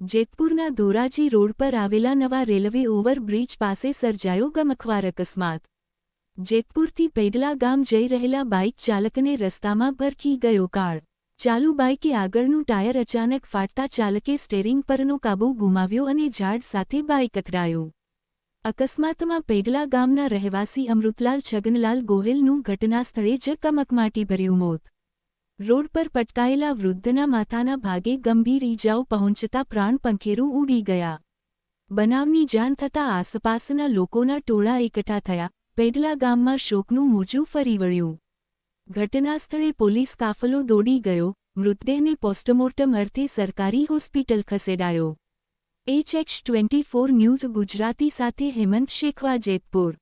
જેતપુરના Dhoraji road પર આવેલા નવા રેલવે ઓવરબ્રિજ પાસે સર્જાયો ગમખ્વાર અકસ્માત। જેતપુરથી પેડલા ગામ જઈ રહેલા બાઇક ચાલકને રસ્તામાં ભરખી ગયો કાળ। ચાલુ બાઇકે આગળનું ટાયર અચાનક ફાટતા ચાલકે સ્ટેરિંગ પરનો કાબૂ ગુમાવ્યો અને ઝાડ સાથે બાઇક અથડાયું। અકસ્માતમાં પેડલા ગામના રહેવાસી અમૃતલાલ છગનલાલ ગોહિલનું ઘટનાસ્થળે જ કમકમાટીભર્યું મોત। રોડ પર પટકાયેલા વૃદ્ધના માથાના ભાગે ગંભીર ઈજાઓ પહોંચતા પ્રાણપંખેરું ઉડી ગયા। બનાવની જાણ થતાં આસપાસના લોકોના ટોળા એકઠા થયા। પેડલા ગામમાં શોકનું મોજું ફરી વળ્યું। ઘટનાસ્થળે પોલીસ કાફલો દોડી ગયો। મૃતદેહને પોસ્ટમોર્ટમ અર્થે સરકારી હોસ્પિટલ ખસેડાયો। HX24 ન્યૂઝ ગુજરાતી સાથે હેમંત શેખવા, જેતપુર।